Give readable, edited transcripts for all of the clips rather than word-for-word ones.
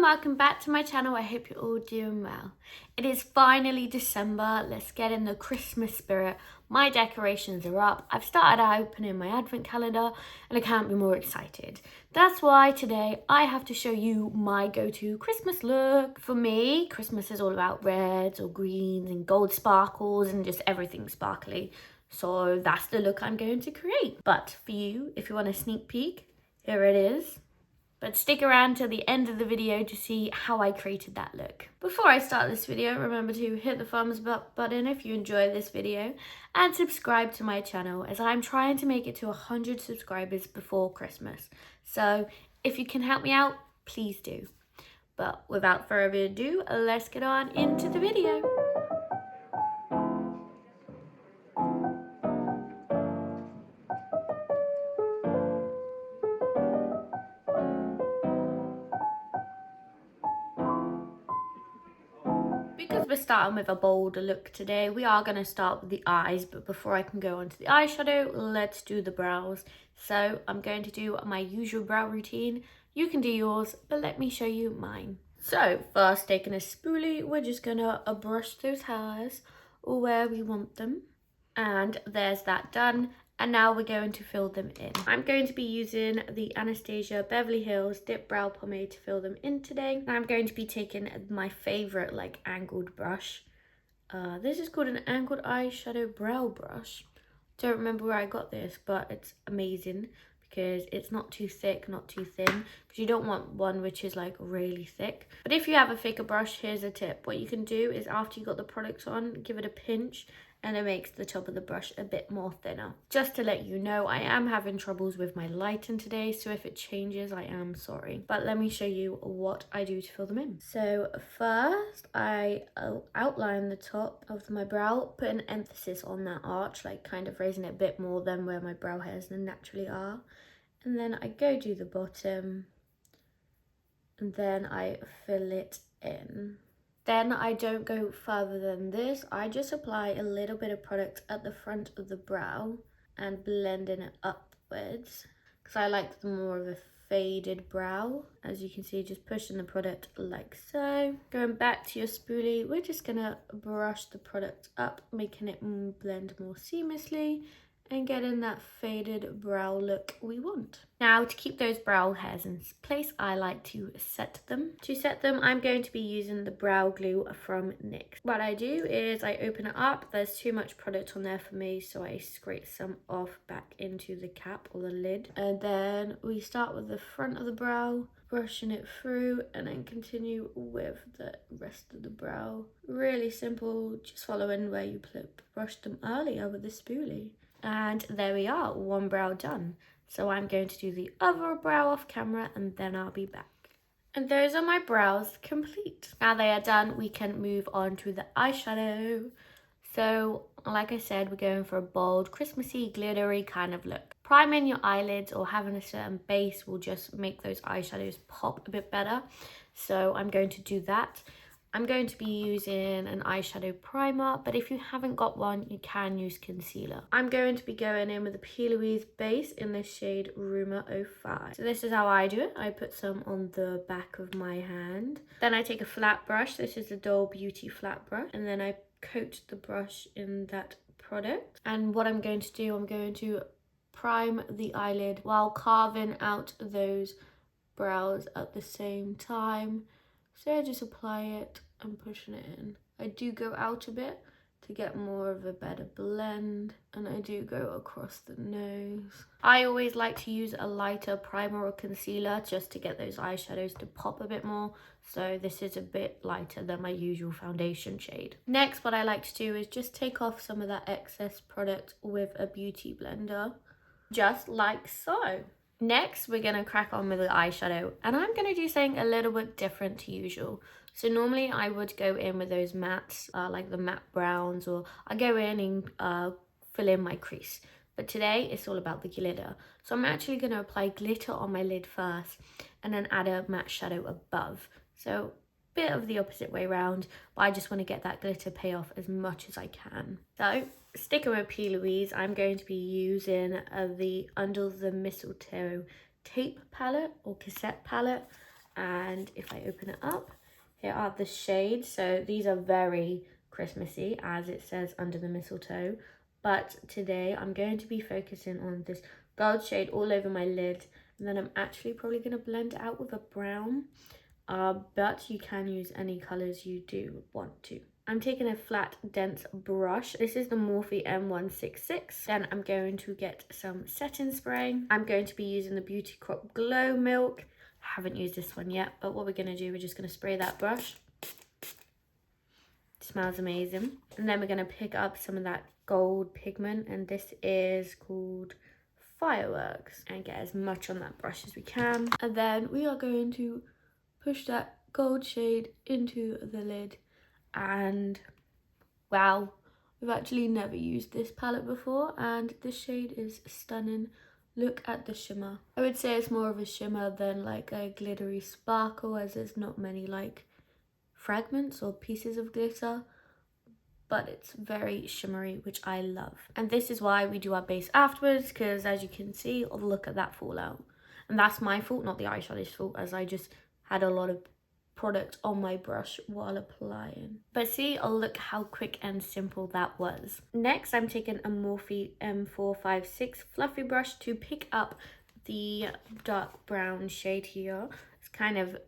welcome back to my channel. I hope you're all doing well. It is finally December. Let's get in the Christmas spirit. My decorations are up. I've started opening my advent calendar and I can't be more excited. That's why today I have to show you my go-to Christmas look. For me, Christmas is all about reds or greens and gold sparkles and just everything sparkly. So that's the look I'm going to create. But for you, if you want a sneak peek, here it is. But stick around till the end of the video to see how I created that look. Before I start this video, remember to hit the thumbs up button if you enjoy this video and subscribe to my channel as I'm trying to make it to 100 subscribers before Christmas. So if you can help me out, please do. But without further ado, let's get on into the video. Because we're starting with a bolder look today, we are going to start with the eyes, but before I can go on to the eyeshadow, let's do the brows. So I'm going to do my usual brow routine. You can do yours, but let me show you mine. So first, taking a spoolie, we're just going to brush those hairs where we want them. And there's that done. And now we're going to fill them in. I'm going to be using the Anastasia Beverly Hills Dip Brow Pomade to fill them in today. And I'm going to be taking my favorite angled brush. This is called an angled eyeshadow brow brush. Don't remember where I got this, but it's amazing because it's not too thick, not too thin, because you don't want one which is really thick. But if you have a thicker brush, here's a tip. What you can do is after you got the products on, give it a pinch, and it makes the top of the brush a bit more thinner. Just to let you know, I am having troubles with my lighting today, so if it changes, I am sorry. But let me show you what I do to fill them in. So first, I outline the top of my brow, put an emphasis on that arch, kind of raising it a bit more than where my brow hairs naturally are. And then I go do the bottom, and then I fill it in. Then I don't go further than this. I just apply a little bit of product at the front of the brow and blending it upwards because I like more of a faded brow. As you can see, just pushing the product like so. Going back to your spoolie, we're just gonna brush the product up, making it blend more seamlessly and getting that faded brow look we want. Now, to keep those brow hairs in place, I like to set them. To set them, I'm going to be using the brow glue from NYX. What I do is I open it up. There's too much product on there for me, so I scrape some off back into the cap or the lid. And then we start with the front of the brow, brushing it through, and then continue with the rest of the brow. Really simple, just following where you brushed them earlier with the spoolie. And there we are, one brow done. So I'm going to do the other brow off camera and then I'll be back. And those are my brows complete. Now they are done, we can move on to the eyeshadow. So like I said, we're going for a bold, Christmassy, glittery kind of look. Priming your eyelids or having a certain base will just make those eyeshadows pop a bit better. So I'm going to do that. I'm going to be using an eyeshadow primer, but if you haven't got one, you can use concealer. I'm going to be going in with a P. Louise base in the shade Rumor 05. So this is how I do it. I put some on the back of my hand. Then I take a flat brush. This is the Doll Beauty flat brush. And then I coat the brush in that product. And what I'm going to do, I'm going to prime the eyelid while carving out those brows at the same time. So I just apply it and pushing it in. I do go out a bit to get more of a better blend, and I do go across the nose. I always like to use a lighter primer or concealer just to get those eyeshadows to pop a bit more. So this is a bit lighter than my usual foundation shade. Next, what I like to do is just take off some of that excess product with a beauty blender, just like so. Next, we're going to crack on with the eyeshadow, and I'm going to do something a little bit different to usual. So normally I would go in with those mattes, like the matte browns, or I go in and fill in my crease. But today it's all about the glitter. So I'm actually going to apply glitter on my lid first and then add a matte shadow above. So bit of the opposite way around, but I just want to get that glitter pay off as much as I can. So sticking with P. Louise, I'm going to be using the Under the Mistletoe tape palette or cassette palette. And if I open it up, here are the shades. So these are very Christmassy, as it says under the mistletoe. But today I'm going to be focusing on this gold shade all over my lid. And then I'm actually probably going to blend it out with a brown. But you can use any colours you do want to. I'm taking a flat, dense brush. This is the Morphe M166. Then I'm going to get some setting spray. I'm going to be using the Beauty Crop Glow Milk. I haven't used this one yet, but what we're going to do, we're just going to spray that brush. It smells amazing. And then we're going to pick up some of that gold pigment, and this is called Fireworks. And get as much on that brush as we can. And then we are going to push that gold shade into the lid. And wow, we've actually never used this palette before, and this shade is stunning. Look at the shimmer. I would say it's more of a shimmer than like a glittery sparkle, as there's not many like fragments or pieces of glitter, but it's very shimmery, which I love. And this is why we do our base afterwards, because as you can see, look at that fallout. And that's my fault, not the eyeshadow's fault, as I just had a lot of product on my brush while applying. But see, look how quick and simple that was. Next, I'm taking a Morphe M456 fluffy brush to pick up the dark brown shade here. It's kind of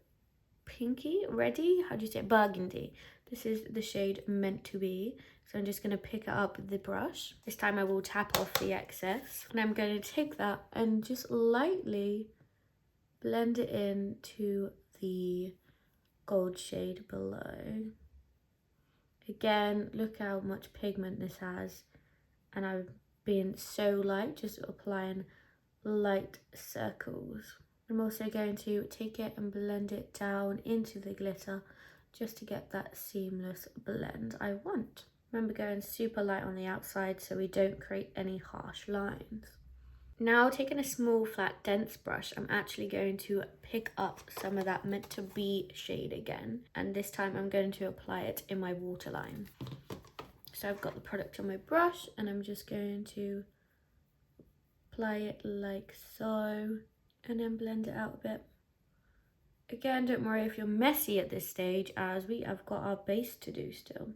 pinky, reddy, how do you say it? Burgundy. This is the shade Meant to Be. So I'm just going to pick it up with the brush. This time I will tap off the excess. And I'm going to take that and just lightly blend it into the gold shade below. Again, look how much pigment this has, and I've been so light, just applying light circles. I'm also going to take it and blend it down into the glitter just to get that seamless blend I want. Remember, going super light on the outside so we don't create any harsh lines. Now, taking a small, flat, dense brush, I'm actually going to pick up some of that Meant to Be shade again. And this time I'm going to apply it in my waterline. So I've got the product on my brush, and I'm just going to apply it like so, and then blend it out a bit. Again, don't worry if you're messy at this stage, as we have got our base to do still.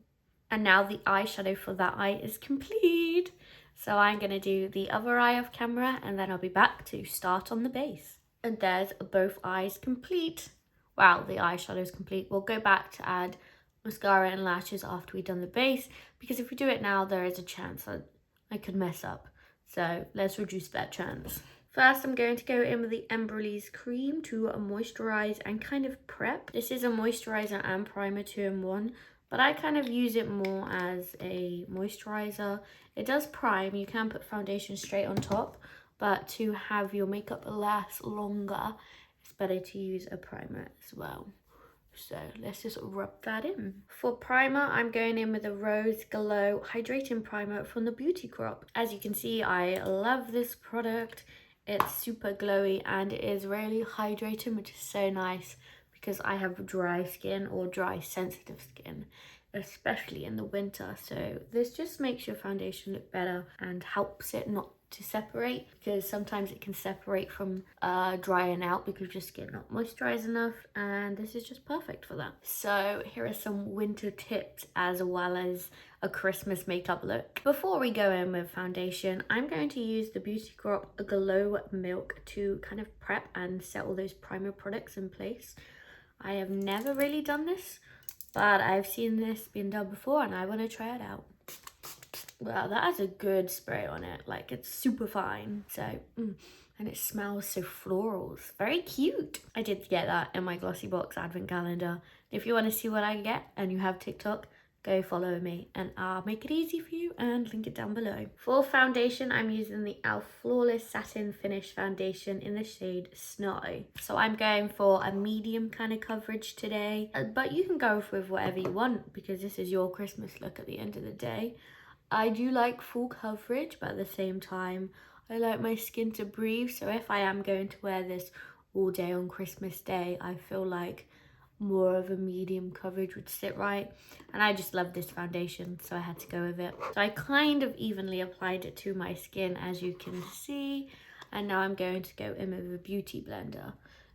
And now the eyeshadow for that eye is complete. So I'm going to do the other eye off camera, and then I'll be back to start on the base. And there's both eyes complete. Wow, the eyeshadow is complete. We'll go back to add mascara and lashes after we've done the base, because if we do it now, there is a chance that I could mess up. So let's reduce that chance. First, I'm going to go in with the Embryolisse cream to moisturize and kind of prep. This is a moisturizer and primer 2-in-1. But I kind of use it more as a moisturizer. It does prime, you can put foundation straight on top, but to have your makeup last longer, it's better to use a primer as well. So let's just rub that in. For primer, I'm going in with a Rose Glow Hydrating Primer from the Beauty Crop. As you can see, I love this product. It's super glowy and it is really hydrating, which is so nice, because I have dry skin or dry sensitive skin, especially in the winter. So this just makes your foundation look better and helps it not to separate, because sometimes it can separate from drying out because your skin not moisturized enough, and this is just perfect for that. So here are some winter tips as well as a Christmas makeup look. Before we go in with foundation, I'm going to use the Beauty Crop Glow Milk to kind of prep and set all those primer products in place. I have never really done this, but I've seen this being done before and I want to try it out. Wow, that has a good spray on it. Like, it's super fine. So, and it smells so floral. It's very cute. I did get that in my Glossy Box advent calendar. If you want to see what I get and you have TikTok, go follow me and I'll make it easy for you and link it down below. For foundation, I'm using the e.l.f. Flawless Satin Finish Foundation in the shade Snow. So I'm going for a medium kind of coverage today, but you can go with whatever you want because this is your Christmas look at the end of the day. I do like full coverage, but at the same time, I like my skin to breathe. So if I am going to wear this all day on Christmas Day, I feel like more of a medium coverage would sit right, and I just love this foundation, so I had to go with it. So I kind of evenly applied it to my skin, as you can see, and now I'm going to go in with a beauty blender.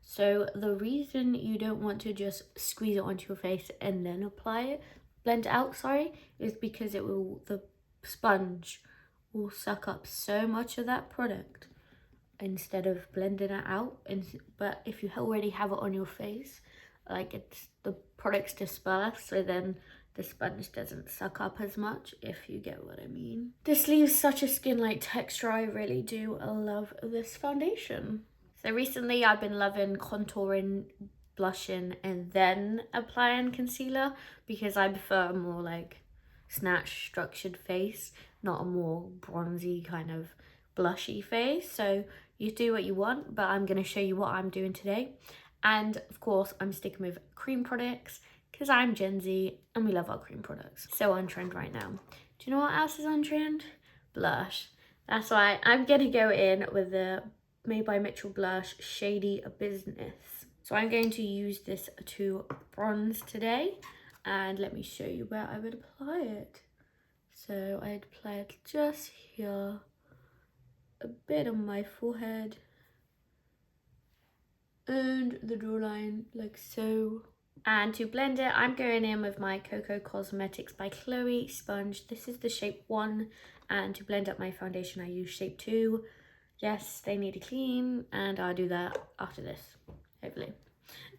So the reason you don't want to just squeeze it onto your face and then apply it, blend it out, sorry, is because the sponge will suck up so much of that product instead of blending it out. But if you already have it on your face, like the product's dispersed, so then the sponge doesn't suck up as much, if you get what I mean. This leaves such a skin-like texture. I really do love this foundation. So recently I've been loving contouring, blushing, and then applying concealer because I prefer a more like snatched, structured face, not a more bronzy kind of blushy face. So you do what you want, but I'm going to show you what I'm doing today. And of course I'm sticking with cream products because I'm Gen Z and we love our cream products. So on trend right now. Do you know what else is on trend? Blush. That's why I'm going to go in with the Made by Mitchell blush, Shady Business. So I'm going to use this to bronze today, and let me show you where I would apply it. So I'd apply it just here, a bit on my forehead, and the jawline like so. And to blend it, I'm going in with my Coco Cosmetics by Chloe sponge. This is the shape 1, and to blend up my foundation I use shape 2. Yes, they need a clean, and I'll do that after this, hopefully.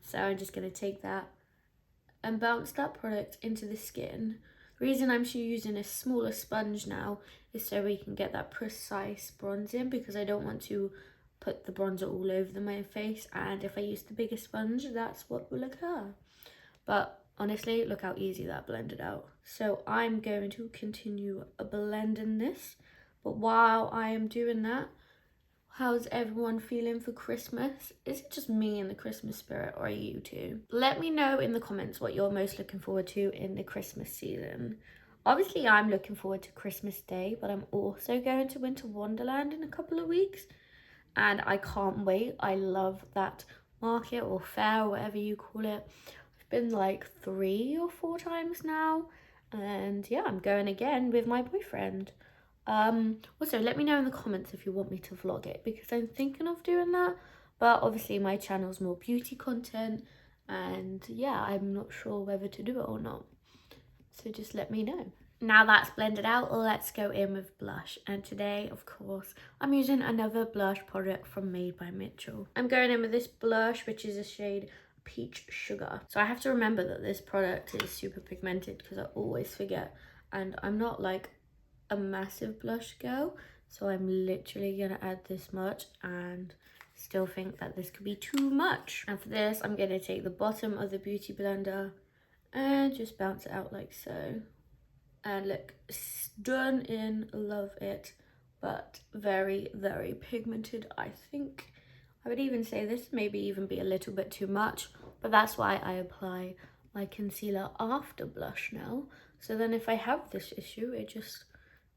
So I'm just going to take that and bounce that product into the skin. The reason I'm using a smaller sponge now is so we can get that precise bronzing, because I don't want to put the bronzer all over my face, and if I use the bigger sponge, that's what will occur. But honestly, look how easy that blended out. So I'm going to continue blending this, but while I am doing that, how's everyone feeling for Christmas? Is it just me in the Christmas spirit, or are you too? Let me know in the comments what you're most looking forward to in the Christmas season. Obviously, I'm looking forward to Christmas Day, but I'm also going to Winter Wonderland in a couple of weeks, and I can't wait. I love that market or fair, or whatever you call it. I've been like 3 or 4 times now, and yeah, I'm going again with my boyfriend. Also, let me know in the comments if you want me to vlog it, because I'm thinking of doing that, but obviously my channel's more beauty content, and yeah, I'm not sure whether to do it or not, so just let me know. Now that's blended out, let's go in with blush, and today, of course, I'm using another blush product from Made by Mitchell. I'm going in with this blush, which is a shade Peach Sugar. So I have to remember that this product is super pigmented because I always forget, and I'm not like a massive blush girl, so I'm literally gonna add this much and still think that this could be too much. And for this, I'm gonna take the bottom of the beauty blender and just bounce it out like so. And look, stunning, love it, but very, very pigmented. I think I would even say this maybe even be a little bit too much, but that's why I apply my concealer after blush now. So then if I have this issue, it just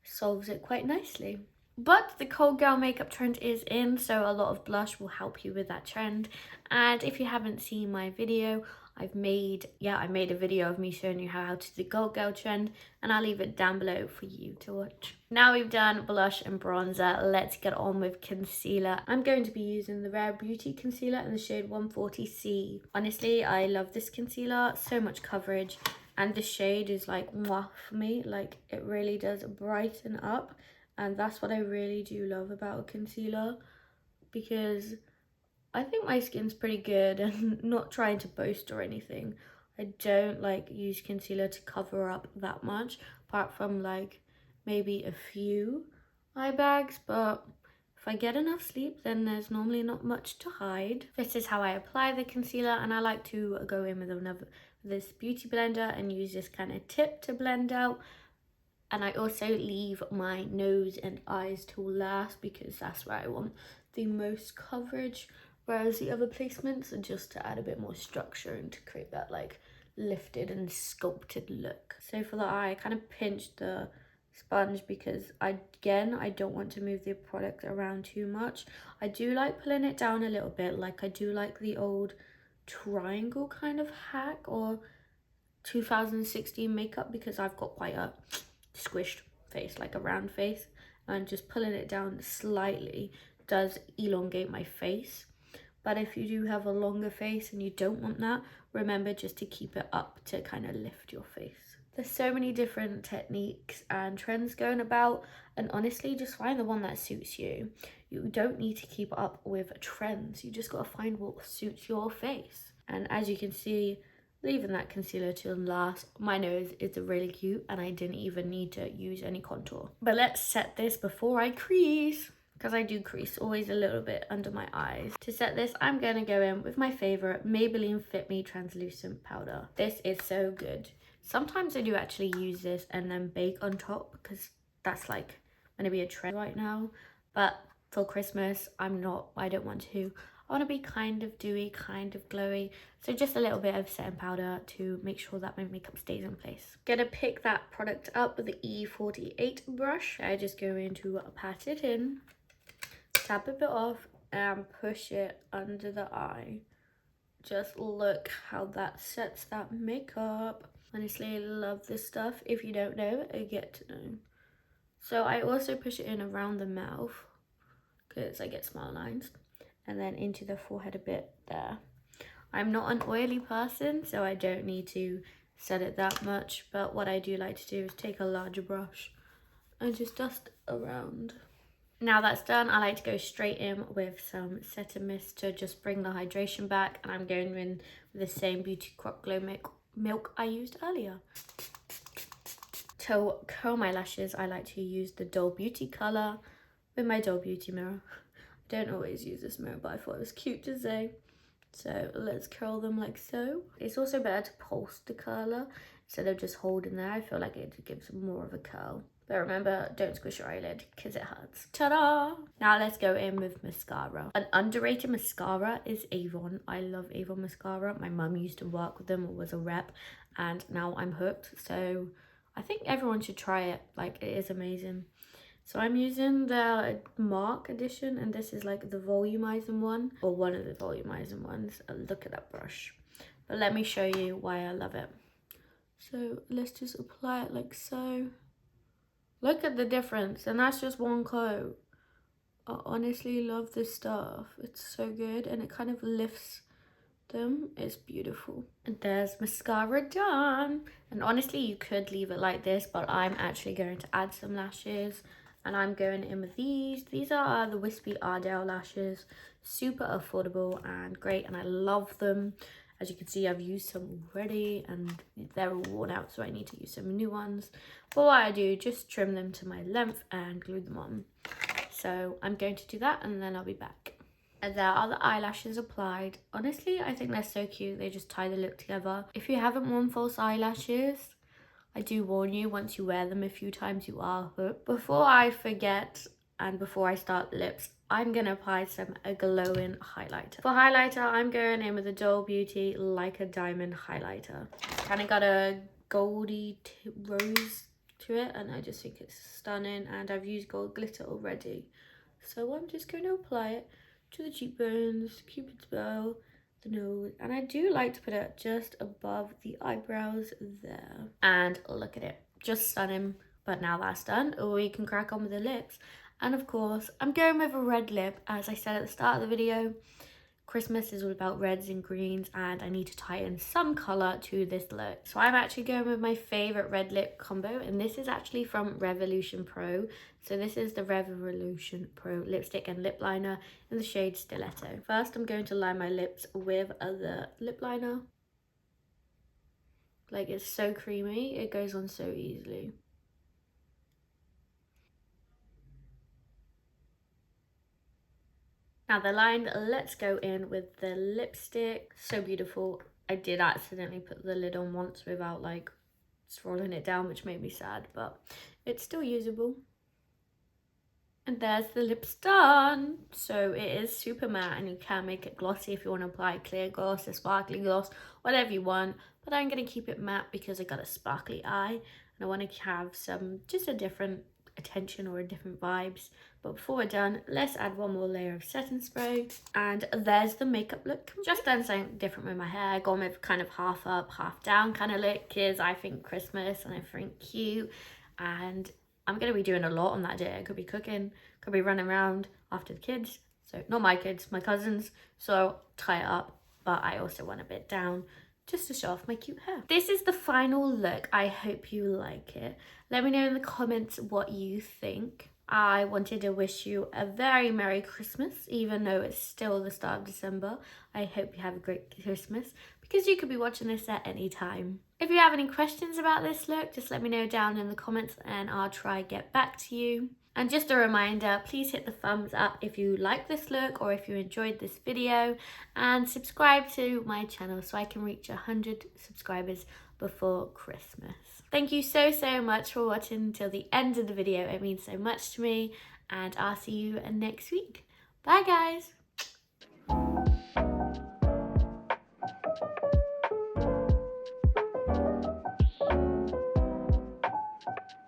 solves it quite nicely. But the cold girl makeup trend is in, so a lot of blush will help you with that trend. And if you haven't seen my video, I made a video of me showing you how to do the cold girl trend, and I'll leave it down below for you to watch. Now we've done blush and bronzer, let's get on with concealer. I'm going to be using the Rare Beauty concealer in the shade 140C. Honestly, I love this concealer, so much coverage. And the shade is like mwah for me, like it really does brighten up, and that's what I really do love about a concealer, because I think my skin's pretty good, and not trying to boast or anything, I don't like use concealer to cover up that much, apart from like maybe a few eye bags, but if I get enough sleep, then there's normally not much to hide. This is how I apply the concealer, and I like to go in with this beauty blender and use this kind of tip to blend out. And I also leave my nose and eyes till last, because that's where I want the most coverage, whereas the other placements are just to add a bit more structure and to create that like lifted and sculpted look. So for the eye, I kind of pinched the sponge because I don't want to move the product around too much. I do like pulling it down a little bit, like I do like the old triangle kind of hack or 2016 makeup, because I've got quite a squished face, like a round face, and just pulling it down slightly does elongate my face. But if you do have a longer face and you don't want that, remember just to keep it up to kind of lift your face. There's so many different techniques and trends going about, and honestly, just find the one that suits you. You don't need to keep up with trends. You just got to find what suits your face. And as you can see, leaving that concealer to last, my nose is really cute and I didn't even need to use any contour. But let's set this before I crease, because I do crease always a little bit under my eyes. To set this, I'm going to go in with my favorite Maybelline Fit Me translucent powder. This is so good. Sometimes I do actually use this and then bake on top, because that's like going to be a trend right now. But for Christmas, I don't want to. I want to be kind of dewy, kind of glowy. So just a little bit of setting powder to make sure that my makeup stays in place. Gonna pick that product up with the E48 brush. I just go in to pat it in, tap a bit off, and push it under the eye. Just look how that sets that makeup. Honestly, I love this stuff. If you don't know, I get to know. So I also push it in around the mouth because I get smile lines, and then into the forehead a bit there. I'm not an oily person, so I don't need to set it that much, but what I do like to do is take a larger brush and just dust around. Now that's done, I like to go straight in with some Set Mist to just bring the hydration back, and I'm going in with the same Beauty Crop Glow Milk I used earlier. To curl my lashes, I like to use the Doll Beauty colour with my Doll Beauty mirror. I don't always use this mirror, but I thought it was cute to say. So let's curl them like so. It's also better to pulse the curler instead of just holding there. I feel like it gives more of a curl. But remember, don't squish your eyelid because it hurts. Ta-da! Now let's go in with mascara. An underrated mascara is Avon. I love Avon mascara. My mum used to work with them or was a rep, and now I'm hooked. So I think everyone should try it. Like, it is amazing. So I'm using the Mark edition, and this is like the volumizing one, or one of the volumizing ones. Look at that brush. But let me show you why I love it. So let's just apply it like so. Look at the difference, and that's just one coat. I honestly love this stuff. It's so good, and it kind of lifts them. It's beautiful. And there's mascara done. And honestly, you could leave it like this, but I'm actually going to add some lashes. And I'm going in with these. These are the Wispy Ardell lashes. Super affordable and great, and I love them. As you can see, I've used some already and they're all worn out, so I need to use some new ones. But what I do, just trim them to my length and glue them on. So I'm going to do that and then I'll be back. And there are the eyelashes applied. Honestly, I think they're so cute. They just tie the look together. If you haven't worn false eyelashes, I do warn you, once you wear them a few times, you are hooked. Before I forget and before I start the lips, I'm going to apply a glowing highlighter. For highlighter, I'm going in with the Doll Beauty Like a Diamond highlighter. Kind of got a goldy rose to it, and I just think it's stunning, and I've used gold glitter already. So I'm just going to apply it to the cheekbones, Cupid's bow, the nose, and I do like to put it just above the eyebrows there. And look at it, just stunning. But now that's done, we can crack on with the lips. And of course, I'm going with a red lip. As I said at the start of the video, Christmas is all about reds and greens, and I need to tie in some colour to this look. So I'm actually going with my favourite red lip combo, and this is actually from Revolution Pro. So this is the Revolution Pro lipstick and lip liner in the shade Stiletto. First, I'm going to line my lips with the lip liner. Like, it's so creamy, it goes on so easily. Now they're lined, let's go in with the lipstick. So beautiful. I did accidentally put the lid on once without like rolling it down, which made me sad, but it's still usable. And there's the lips done. So it is super matte, and you can make it glossy if you want to apply clear gloss, a sparkly gloss, whatever you want. But I'm going to keep it matte because I got a sparkly eye, and I want to have just a different attention or a different vibes. But before we're done, let's add one more layer of setting spray, and there's the makeup look. Just done something different with my hair, gone with kind of half up half down kind of look, because I think Christmas and I think cute, and I'm going to be doing a lot on that day. I could be cooking, could be running around after the kids, So not my kids, my cousins. So tie it up, but I also want a bit down just to show off my cute hair. This is the final look. I hope you like it. Let me know in the comments what you think. I wanted to wish you a very Merry Christmas, even though it's still the start of December. I hope you have a great Christmas, because you could be watching this at any time. If you have any questions about this look, just let me know down in the comments and I'll try get back to you. And just a reminder, please hit the thumbs up if you like this look or if you enjoyed this video, and subscribe to my channel so I can reach 100 subscribers before Christmas. Thank you so much for watching until the end of the video. It means so much to me, and I'll see you next week. Bye guys!